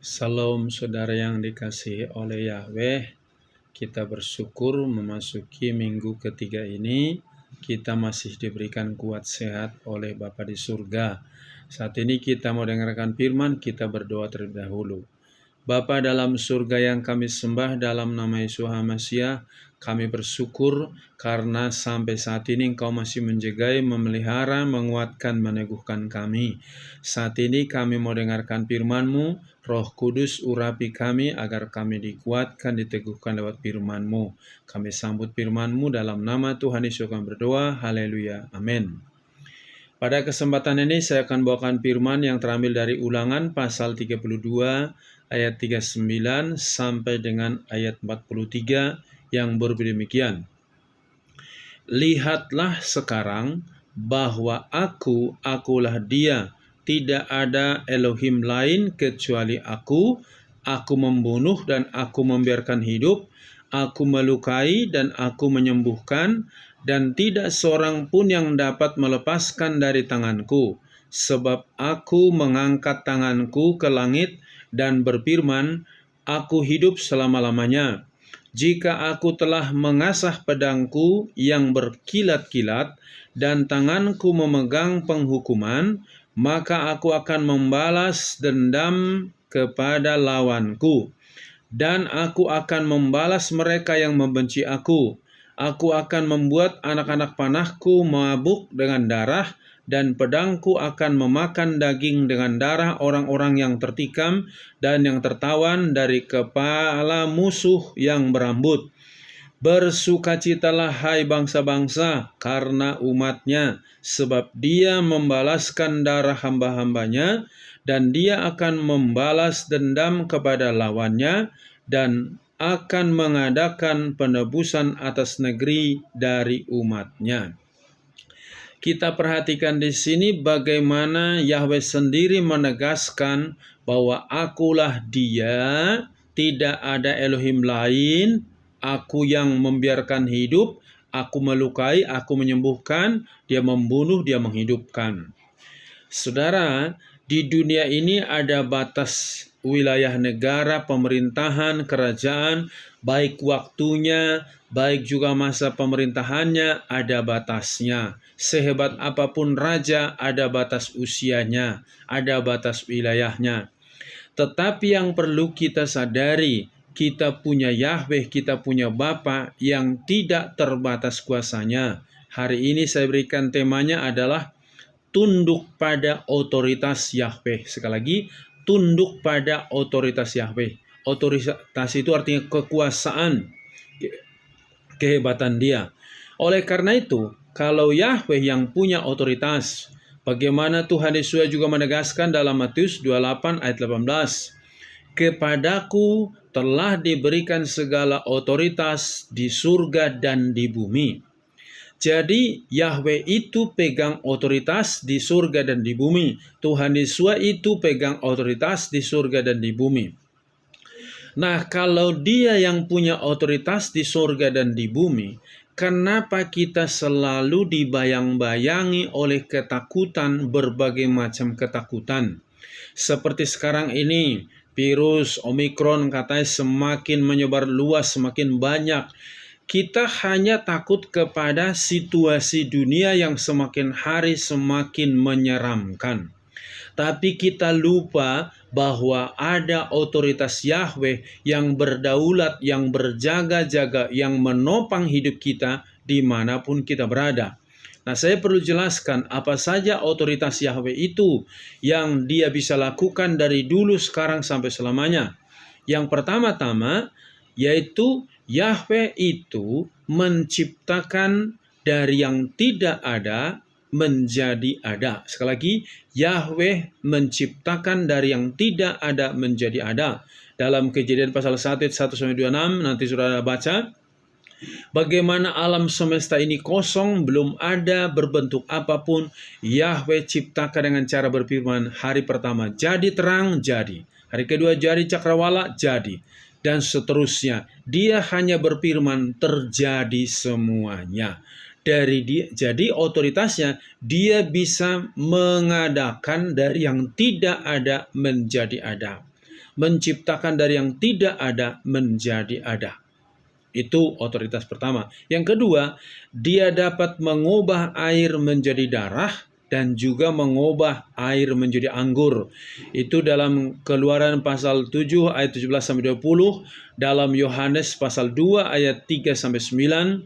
Salam saudara yang dikasihi oleh Yahweh, kita bersyukur memasuki minggu ketiga ini, kita masih diberikan kuat sehat oleh Bapa di surga. Saat ini kita mau dengarkan firman, kita berdoa terlebih dahulu. Bapa dalam surga yang kami sembah dalam nama Yesus Hamasiah, kami bersyukur karena sampai saat ini Engkau masih menjagai, memelihara, menguatkan, meneguhkan kami. Saat ini kami mau dengarkan firman-Mu, Roh Kudus urapi kami agar kami dikuatkan, diteguhkan lewat firman-Mu. Kami sambut firman-Mu dalam nama Tuhan Yesus kami berdoa, haleluya, amin. Pada kesempatan ini saya akan bawakan firman yang terambil dari Ulangan pasal 32 ayat 39 sampai dengan ayat 43 yang berbunyi demikian. Lihatlah sekarang bahwa akulah Dia, tidak ada Elohim lain kecuali aku membunuh dan aku membiarkan hidup, aku melukai dan aku menyembuhkan, dan tidak seorang pun yang dapat melepaskan dari tanganku. Sebab aku mengangkat tanganku ke langit dan berfirman, aku hidup selama-lamanya. Jika aku telah mengasah pedangku yang berkilat-kilat dan tanganku memegang penghukuman, maka aku akan membalas dendam kepada lawanku, dan aku akan membalas mereka yang membenci aku. Aku akan membuat anak-anak panahku mabuk dengan darah, dan pedangku akan memakan daging dengan darah orang-orang yang tertikam dan yang tertawan dari kepala musuh yang berambut. Bersukacitalah hai bangsa-bangsa karena umatnya, sebab Dia membalaskan darah hamba-hambanya, dan Dia akan membalas dendam kepada lawannya, dan akan mengadakan penebusan atas negeri dari umatnya. Kita perhatikan di sini bagaimana Yahweh sendiri menegaskan bahwa akulah Dia, tidak ada Elohim lain, aku yang membiarkan hidup, aku melukai, aku menyembuhkan, Dia membunuh, Dia menghidupkan. Saudara, di dunia ini ada batas wilayah negara, pemerintahan, kerajaan, baik waktunya, baik juga masa pemerintahannya, ada batasnya. Sehebat apapun raja, ada batas usianya, ada batas wilayahnya. Tetapi yang perlu kita sadari, kita punya Yahweh, kita punya Bapa yang tidak terbatas kuasanya. Hari ini saya berikan temanya adalah tunduk pada otoritas Yahweh. Sekali lagi, tunduk pada otoritas Yahweh. Otoritas itu artinya kekuasaan, kehebatan Dia. Oleh karena itu, kalau Yahweh yang punya otoritas, bagaimana Tuhan Yesus juga menegaskan dalam Matius 28 ayat 18, kepadaku telah diberikan segala otoritas di surga dan di bumi. Jadi Yahweh itu pegang otoritas di surga dan di bumi. Tuhan Yesus itu pegang otoritas di surga dan di bumi. Nah, kalau Dia yang punya otoritas di surga dan di bumi, kenapa kita selalu dibayang-bayangi oleh ketakutan, berbagai macam ketakutan? Seperti sekarang ini, virus Omikron katanya semakin menyebar luas, semakin banyak. Kita hanya takut kepada situasi dunia yang semakin hari semakin menyeramkan. Tapi kita lupa bahwa ada otoritas Yahweh yang berdaulat, yang berjaga-jaga, yang menopang hidup kita dimanapun kita berada. Nah, saya perlu jelaskan apa saja otoritas Yahweh itu yang Dia bisa lakukan dari dulu, sekarang, sampai selamanya. Yang pertama-tama, yaitu Yahweh itu menciptakan dari yang tidak ada menjadi ada. Sekali lagi, Yahweh menciptakan dari yang tidak ada menjadi ada. Dalam Kejadian pasal 1 ayat 1-26, nanti sudah baca, bagaimana alam semesta ini kosong, belum ada berbentuk apapun. Yahweh ciptakan dengan cara berfirman, hari pertama jadi terang, jadi. Hari kedua jadi cakrawala, jadi. Dan seterusnya. Dia hanya berfirman, terjadi semuanya. Dari Dia, jadi otoritasnya, Dia bisa mengadakan dari yang tidak ada menjadi ada. menciptakan dari yang tidak ada menjadi ada. Itu otoritas pertama. Yang kedua, dia dapat mengubah air menjadi darah dan juga mengubah air menjadi anggur. Itu dalam Keluaran pasal 7 ayat 17-20, dalam Yohanes pasal 2 ayat 3-9,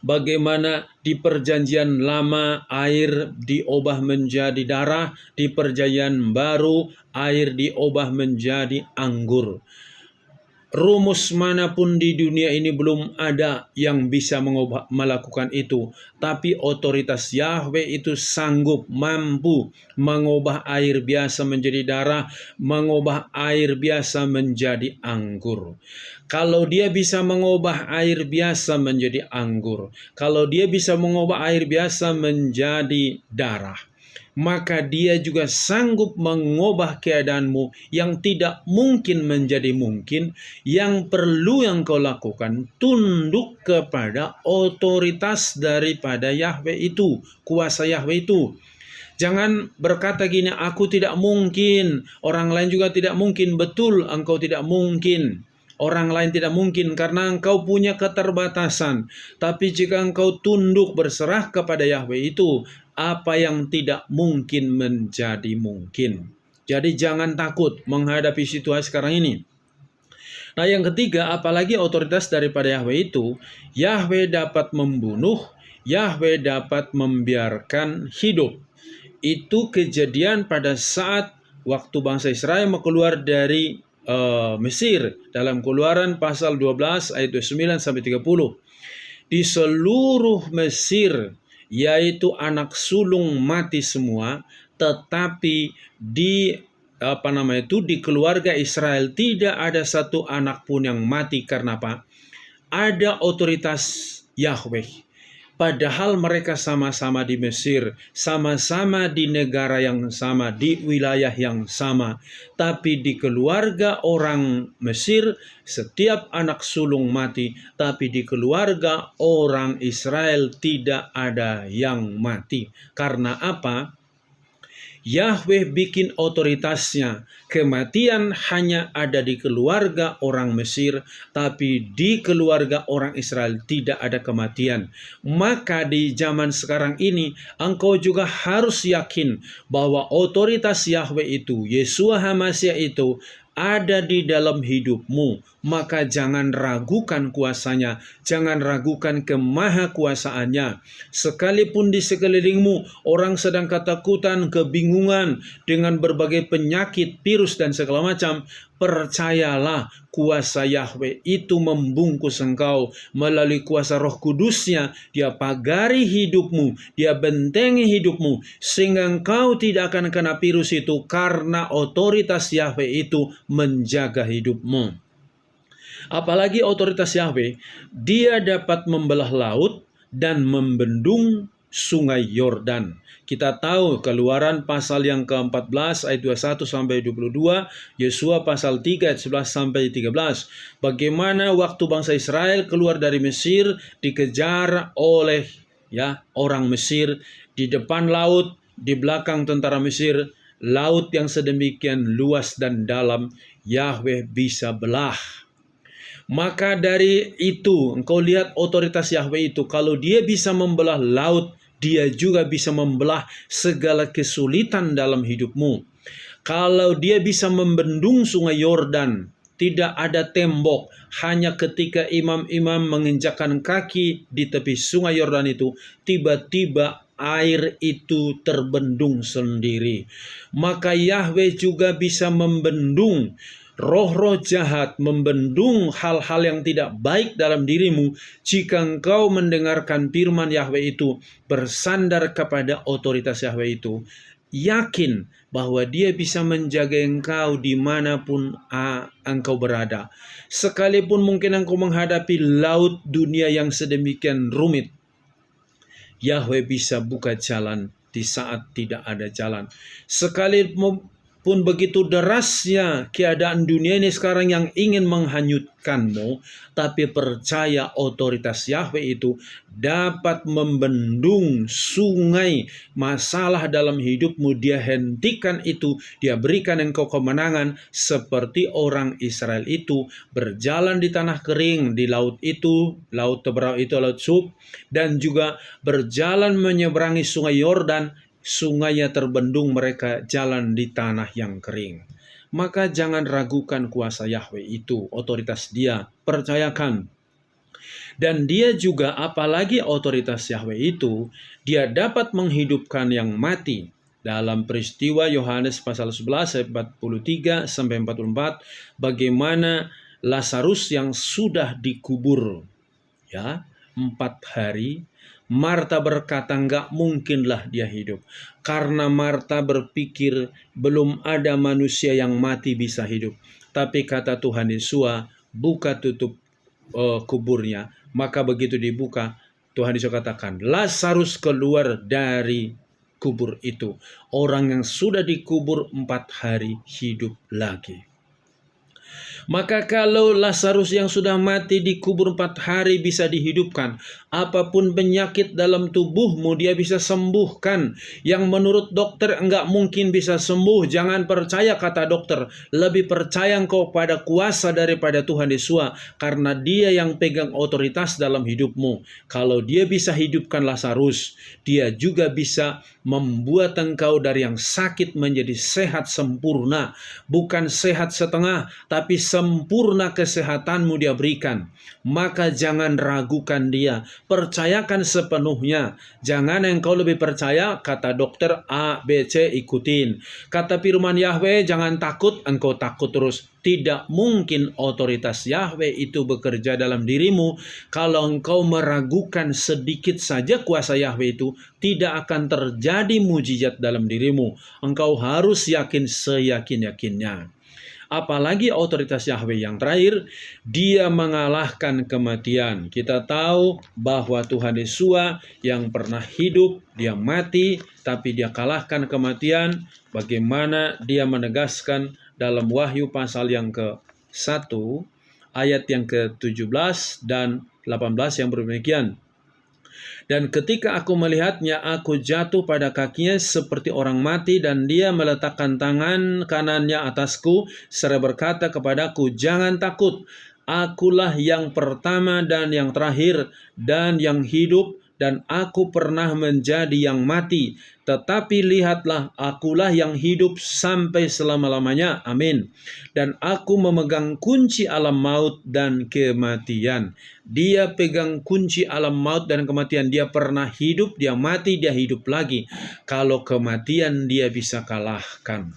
bagaimana di perjanjian lama air diubah menjadi darah, di perjanjian baru air diubah menjadi anggur. Rumus manapun di dunia ini belum ada yang bisa melakukan itu. Tapi otoritas Yahweh itu sanggup, mampu mengubah air biasa menjadi darah, mengubah air biasa menjadi anggur. Kalau dia bisa mengubah air biasa menjadi anggur, kalau dia bisa mengubah air biasa menjadi darah, maka dia juga sanggup mengubah keadaanmu yang tidak mungkin menjadi mungkin. Yang perlu yang kau lakukan, tunduk kepada otoritas daripada Yahweh itu, kuasa Yahweh itu. Jangan berkata gini, aku tidak mungkin, orang lain juga tidak mungkin. Betul, engkau tidak mungkin. Orang lain tidak mungkin karena engkau punya keterbatasan. Tapi jika engkau tunduk berserah kepada Yahweh itu, apa yang tidak mungkin menjadi mungkin. Jadi jangan takut menghadapi situasi sekarang ini. Nah, yang ketiga, apalagi otoritas daripada Yahweh itu, Yahweh dapat membunuh, Yahweh dapat membiarkan hidup. Itu kejadian pada saat waktu bangsa Israel mau keluar dari Mesir, dalam Keluaran pasal 12 ayat 29-30. Di seluruh Mesir, yaitu anak sulung mati semua, tetapi di di keluarga Israel tidak ada satu anak pun yang mati. Karena apa? Ada otoritas Yahweh. Padahal mereka sama-sama di Mesir, sama-sama di negara yang sama, di wilayah yang sama. Tapi di keluarga orang Mesir, setiap anak sulung mati. Tapi di keluarga orang Israel tidak ada yang mati. Karena apa? Yahweh bikin otoritasnya. Kematian hanya ada di keluarga orang Mesir, tapi di keluarga orang Israel tidak ada kematian. Maka di zaman sekarang ini, engkau juga harus yakin bahwa otoritas Yahweh itu, Yeshua HaMasyiah itu, ada di dalam hidupmu. Maka jangan ragukan kuasanya, jangan ragukan kemahakuasaannya. Sekalipun di sekelilingmu orang sedang ketakutan, kebingungan dengan berbagai penyakit, virus dan segala macam, percayalah kuasa Yahweh itu membungkus engkau melalui kuasa Roh Kudusnya. Dia pagari hidupmu, dia bentengi hidupmu, sehingga engkau tidak akan kena virus itu karena otoritas Yahweh itu menjaga hidupmu. Apalagi otoritas Yahweh, dia dapat membelah laut dan membendung sungai Yordan. Kita tahu Keluaran pasal yang ke-14 ayat 21-22, Yosua pasal 3 ayat 11-13. Bagaimana waktu bangsa Israel keluar dari Mesir dikejar oleh orang Mesir, di depan laut, di belakang tentara Mesir, laut yang sedemikian luas dan dalam, Yahweh bisa belah. Maka dari itu engkau lihat otoritas Yahweh itu, kalau dia bisa membelah laut, dia juga bisa membelah segala kesulitan dalam hidupmu. Kalau dia bisa membendung sungai Yordan, tidak ada tembok, hanya ketika imam-imam menginjakkan kaki di tepi sungai Yordan itu, tiba-tiba air itu terbendung sendiri. Maka Yahweh juga bisa membendung roh-roh jahat, membendung hal-hal yang tidak baik dalam dirimu jika engkau mendengarkan firman Yahweh itu, bersandar kepada otoritas Yahweh itu. Yakin bahwa dia bisa menjaga engkau dimanapun engkau berada. Sekalipun mungkin engkau menghadapi laut dunia yang sedemikian rumit, Yahweh bisa buka jalan di saat tidak ada jalan. Sekalipun pun begitu derasnya keadaan dunia ini sekarang yang ingin menghanyutkanmu, tapi percaya otoritas Yahweh itu dapat membendung sungai masalah dalam hidupmu. Dia hentikan itu, dia berikan engkau kemenangan seperti orang Israel itu berjalan di tanah kering, di laut itu, laut Teberau itu, laut Suf, dan juga berjalan menyeberangi sungai Yordan. Sungainya terbendung, mereka jalan di tanah yang kering. Maka jangan ragukan kuasa Yahweh itu, otoritas Dia, percayakan. Dan Dia juga, apalagi otoritas Yahweh itu, Dia dapat menghidupkan yang mati. Dalam peristiwa Yohanes pasal 11 ayat 43 sampai 44, bagaimana Lazarus yang sudah dikubur 4 hari, Marta berkata nggak mungkinlah dia hidup. Karena Marta berpikir belum ada manusia yang mati bisa hidup. Tapi kata Tuhan Yesus, buka tutup kuburnya. Maka begitu dibuka, Tuhan Yesus katakan, Lazarus keluar dari kubur itu. Orang yang sudah dikubur 4 hari hidup lagi. Maka kalau Lazarus yang sudah mati dikubur 4 hari bisa dihidupkan, apapun penyakit dalam tubuhmu dia bisa sembuhkan. Yang menurut dokter enggak mungkin bisa sembuh, jangan percaya kata dokter. Lebih percaya engkau pada kuasa daripada Tuhan Yesus, karena Dia yang pegang otoritas dalam hidupmu. Kalau Dia bisa hidupkan Lazarus, Dia juga bisa membuat engkau dari yang sakit menjadi sehat sempurna. Bukan sehat setengah, tapi sempurna kesehatanmu Dia berikan. Maka jangan ragukan Dia, percayakan sepenuhnya. Jangan engkau lebih percaya kata dokter A, B, C, ikutin. Kata firman Yahweh, jangan takut, engkau takut terus. Tidak mungkin otoritas Yahweh itu bekerja dalam dirimu. Kalau engkau meragukan sedikit saja kuasa Yahweh itu, tidak akan terjadi mujizat dalam dirimu. Engkau harus yakin seyakin-yakinnya. Apalagi otoritas Yahweh yang terakhir, Dia mengalahkan kematian. Kita tahu bahwa Tuhan Yesus yang pernah hidup, Dia mati, tapi Dia kalahkan kematian. Bagaimana Dia menegaskan dalam Wahyu pasal yang ke-1, ayat yang ke-17 dan 18 yang demikian. Dan ketika aku melihatnya, aku jatuh pada kakinya seperti orang mati, dan Dia meletakkan tangan kanannya atasku, serta berkata kepadaku, jangan takut, akulah yang pertama dan yang terakhir, dan yang hidup, dan aku pernah menjadi yang mati. Tetapi lihatlah, akulah yang hidup sampai selama-lamanya. Amin. Dan aku memegang kunci alam maut dan kematian. Dia pegang kunci alam maut dan kematian. Dia pernah hidup, Dia mati, Dia hidup lagi. Kalau kematian Dia bisa kalahkan.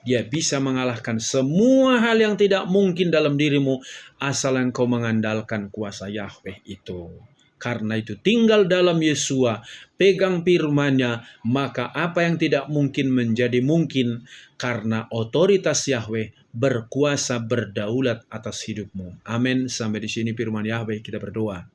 Dia bisa mengalahkan semua hal yang tidak mungkin dalam dirimu, asal engkau mengandalkan kuasa Yahweh itu. Karena itu tinggal dalam Yesua, pegang firman-Nya, maka apa yang tidak mungkin menjadi mungkin, karena otoritas Yahweh berkuasa berdaulat atas hidupmu. Amin. Sampai di sini firman Yahweh, kita berdoa.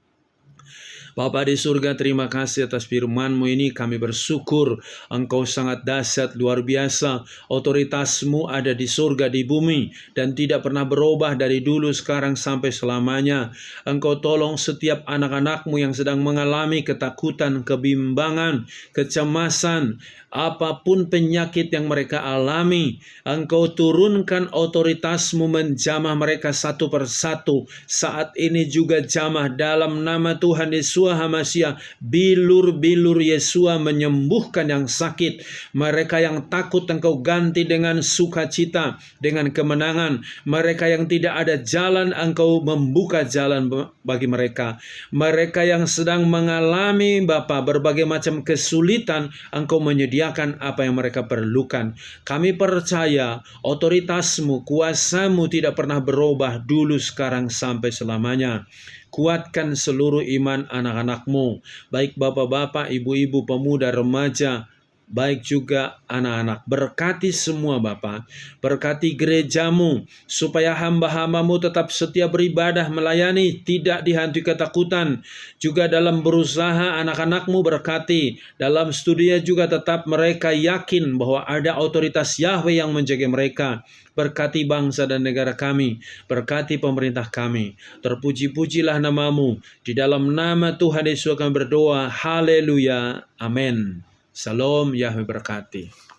Bapa di surga, terima kasih atas firman-Mu ini. Kami bersyukur Engkau sangat dahsyat, luar biasa. Otoritas-Mu ada di surga, di bumi, dan tidak pernah berubah dari dulu, sekarang, sampai selamanya. Engkau tolong setiap anak-anak-Mu yang sedang mengalami ketakutan, kebimbangan, kecemasan, apapun penyakit yang mereka alami. Engkau turunkan otoritas-Mu menjamah mereka satu persatu. Saat ini juga jamah dalam nama Tuhan Yesus HaMashiach. Bilur-bilur Yesus menyembuhkan yang sakit. Mereka yang takut Engkau ganti dengan sukacita, dengan kemenangan. Mereka yang tidak ada jalan, Engkau membuka jalan bagi mereka. Mereka yang sedang mengalami Bapa berbagai macam kesulitan, Engkau menyediakan apa yang mereka perlukan. Kami percaya otoritas-Mu, kuasa-Mu tidak pernah berubah dulu, sekarang, sampai selamanya. Kuatkan seluruh iman anak-anak-Mu, baik bapak-bapak, ibu-ibu, pemuda, remaja, baik juga anak-anak. Berkati semua Bapa, berkati gerejamu, supaya hamba-hambamu tetap setia beribadah, melayani, tidak dihantui ketakutan. Juga dalam berusaha anak-anakmu berkati, dalam studinya juga tetap mereka yakin bahwa ada otoritas Yahweh yang menjaga mereka. Berkati bangsa dan negara kami, berkati pemerintah kami. Terpuji-pujilah namamu. Di dalam nama Tuhan Yesus kami berdoa. Haleluya. Amin. Salam, Yahweh berkati.